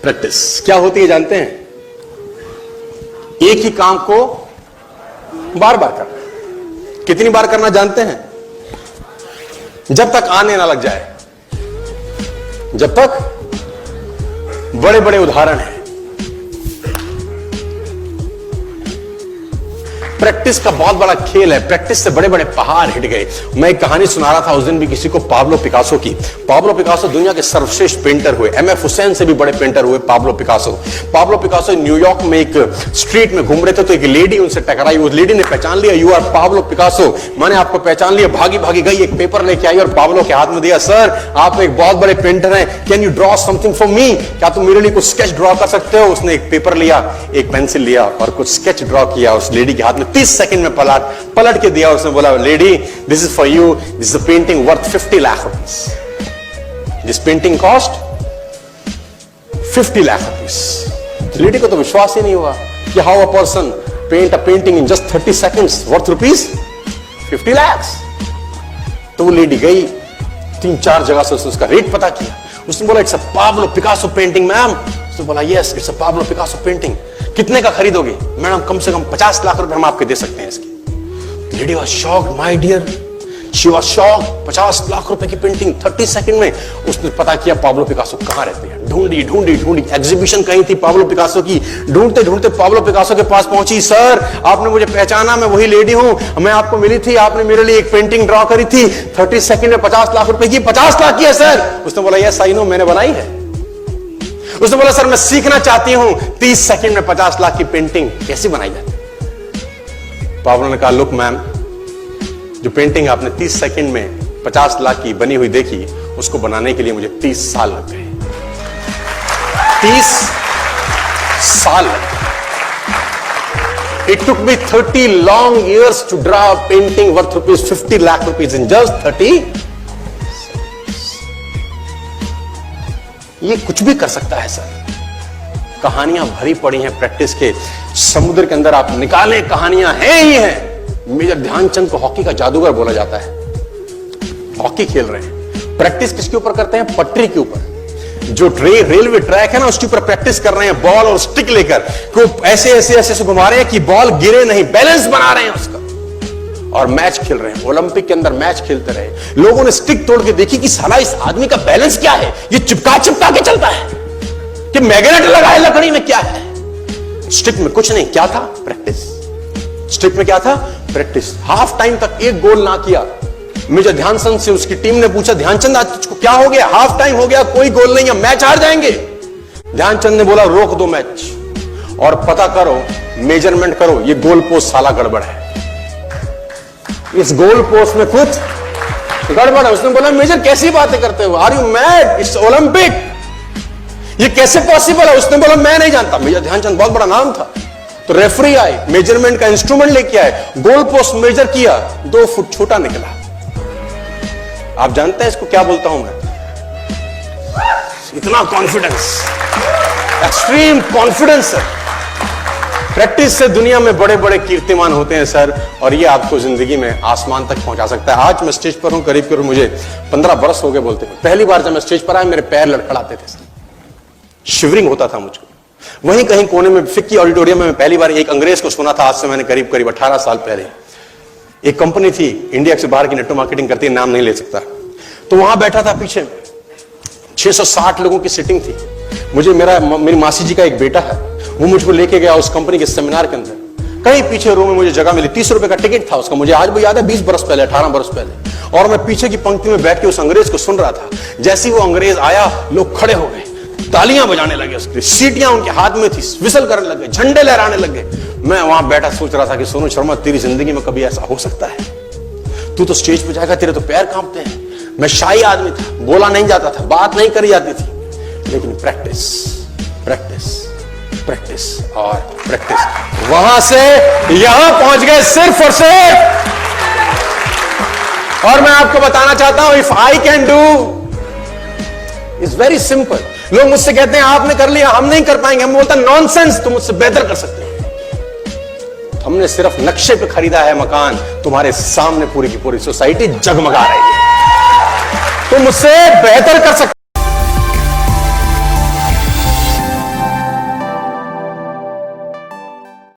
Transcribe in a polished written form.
Practice क्या होती है जानते हैं? एक ही काम को बार बार करना। कितनी बार करना जानते हैं? जब तक आने ना लग जाए। जब तक बड़े बड़े उदाहरण हैं। प्रैक्टिस का बहुत बड़ा खेल है। प्रैक्टिस से बड़े बड़े पहाड़ हिट गए। मैं एक कहानी सुना रहा था उस दिन भी किसी को, पाब्लो पिकासो की। पाब्लो पिकासो दुनिया के सर्वश्रेष्ठ पेंटर हुए। एमएफ हुसैन से भी बड़े पेंटर हुए Pablo Picasso. Pablo Picasso New York में एक स्ट्रीट में घूम रहे थे तो एक लेडी उनसे टकराई। उस लेडी ने पहचान लिया, यू आर पाब्लो पिकासो, मैंने आपको पहचान लिया। भागी भागी गई, एक पेपर लेके आई और पाब्लो के हाथ में दिया। सर, आप एक बहुत बड़े पेंटर हैं, can you draw something for me? क्या तुम मेरे लिए कुछ स्केच ड्रॉ कर सकते हो? उसने एक पेपर लिया, एक पेंसिल लिया और कुछ स्केच ड्रॉ किया उस लेडी के हाथ में। 30 सेकंड में पलट के दिया। उसने बोला, lady, this is for you, this is a painting worth 50 lakh rupees. This painting cost 50 lakh rupees. Lady को तो विश्वास ही नहीं हुआ कि how a person paint a painting in just 30 seconds worth rupees 50 lakh. तो वो लेडी गई, 3-4 जगह से उसका रेट पता किया। उसने बोला, it's a Pablo Picasso painting ma'am. उसने बोला, yes, it's a Pablo Picasso painting. कितने का खरीदोगे? मैडम, कम से कम 50 लाख रुपए हम आपके दे सकते हैं इसकी। Lady was shocked, my dear, she was shocked. 50 lakh रुपए की पेंटिंग 30 सेकंड में। उसने पता किया पाब्लो पिकासो कहां रहते हैं। ढूंढी ढूंढी ढूंढी, एग्जीबिशन कहीं थी पाब्लो पिकासो की। ढूंढते ढूंढते पाब्लो पिकासो के पास पहुंची। सर, आपने मुझे पहचाना, मैं वही लेडी हूं, मैं आपको मिली थी, आपने मेरे लिए एक पेंटिंग ड्रॉ करी थी 30 सेकंड में 50 लाख रुपए की। 50 लाख की है सर? उसने बोला, यस आई नो, मैंने बनाई है। उसने बोला, सर मैं सीखना चाहती हूं 30 सेकंड में 50 लाख की पेंटिंग कैसी बनाई जाती। पाब्लो ने कहा, लुक मैम, जो पेंटिंग आपने 30 सेकंड में 50 लाख की बनी हुई देखी, उसको बनाने के लिए मुझे 30 साल लग गए। 30 साल लग गए। It took me 30 long years to draw a painting worth rupees 50 lakh rupees in just 30। ये कुछ भी कर सकता है सर। कहानियां भरी पड़ी हैं प्रैक्टिस के समुद्र के अंदर। आप निकाले, कहानियां हैं ही हैं। मेजर ध्यानचंद को हॉकी का जादूगर बोला जाता है। हॉकी खेल रहे हैं, प्रैक्टिस किसके ऊपर करते हैं? पटरी के ऊपर। जो रेलवे ट्रैक है ना, उसके ऊपर प्रैक्टिस कर रहे हैं। बॉल और स्टिक लेकर को ऐसे ऐसे ऐसे घुमा रहे हैं कि बॉल गिरे नहीं, बैलेंस बना रहे हैं उसका। और मैच खेल रहे हैं। ओलंपिक के अंदर मैच खेलते रहे। लोगों ने स्टिक तोड़ के देखी कि साला इस आदमी का बैलेंस क्या है, ये चिपका चिपका के चलता है कि मैग्नेट लगा है लकड़ी में, क्या है? स्टिक में कुछ नहीं, क्या था? प्रैक्टिस। स्टिक में क्या था? प्रैक्टिस। हाफ टाइम तक एक गोल ना किया। मेजर ध्यानचंद से उसकी टीम ने पूछा, ध्यानचंद आज तुझको क्या हो गया? हाफ टाइम हो गया, कोई गोल नहीं है, मैच हार जाएंगे। ध्यानचंद ने बोला, रोक दो मैच और पता करो, मेजरमेंट करो, ये गोल पोस्ट साला गड़बड़ है, इस गोल पोस्ट में कुछ गड़बड़ है। उसने बोला, मेजर कैसी बातें करते हो? Are you mad? It's Olympic, ये कैसे पॉसिबल है? उसने बोला, मैं नहीं जानता। मेजर ध्यानचंद बहुत बड़ा नाम था। तो रेफरी आए, मेजरमेंट का इंस्ट्रूमेंट लेके आए, गोल पोस्ट मेजर किया, 2 फुट छोटा निकला। आप जानते हैं इसको क्या बोलता हूं मैं? इतना कॉन्फिडेंस, एक्सट्रीम कॉन्फिडेंस है। प्रैक्टिस से दुनिया में बड़े बड़े कीर्तिमान होते हैं सर, और ये आपको जिंदगी में आसमान तक पहुंचा सकता है। आज मैं स्टेज पर हूं, करीब करीब मुझे 15 बरस हो गए बोलते हैं। पहली बार जब मैं स्टेज पर आया, मेरे पैर लड़खड़ाते थे, शिवरिंग होता था मुझको। वहीं कहीं कोने में फिक्की ऑडिटोरियम में मैं पहली बार एक अंग्रेज को सुना था। आज से मैंने करीब करीब 18 साल पहले। एक कंपनी थी इंडिया से बाहर की, नेटवर्क मार्केटिंग करती है, नाम नहीं ले सकता। तो वहां बैठा था, पीछे 660 लोगों की सीटिंग थी। मुझे मेरी मासी जी का एक बेटा है, वो मुझको लेके गया उस कंपनी के सेमिनार के अंदर। कहीं पीछे रूम में मुझे जगह मिली। 30 रुपए का टिकट था उसका, मुझे आज भी याद है, 20 बरस पहले, 18 बरस पहले। और मैं पीछे की पंक्ति में बैठ के उस अंग्रेज को सुन रहा था। जैसे ही वो अंग्रेज आया, लोग खड़े हो गए, तालियां बजाने लगे, उसकी सीटियां उनके हाथ में थी, विसल करने लगे, झंडे लहराने लगे। मैं वहां बैठा सोच रहा था कि सोनू शर्मा, तेरी जिंदगी में कभी ऐसा हो सकता है? तू तो स्टेज पे जाएगा, तेरे तो पैर कांपते हैं। मैं शाही आदमी था, बोला नहीं जाता था, बात नहीं करी जाती थी, लेकिन प्रैक्टिस प्रैक्टिस प्रैक्टिस और प्रैक्टिस, वहां से यहां पहुंच गए सिर्फ और सिर्फ। और मैं आपको बताना चाहता हूं, if I can do, it's very simple. लोग मुझसे कहते हैं आपने कर लिया, हम नहीं कर पाएंगे। हम बोलते हैं नॉनसेंस, तुम मुझसे बेहतर कर सकते हैं। हमने सिर्फ नक्शे पे खरीदा है मकान, तुम्हारे सामने पूरी की पूरी सोसाइटी जगमगा रही है। तुम मुझसे बेहतर कर सकते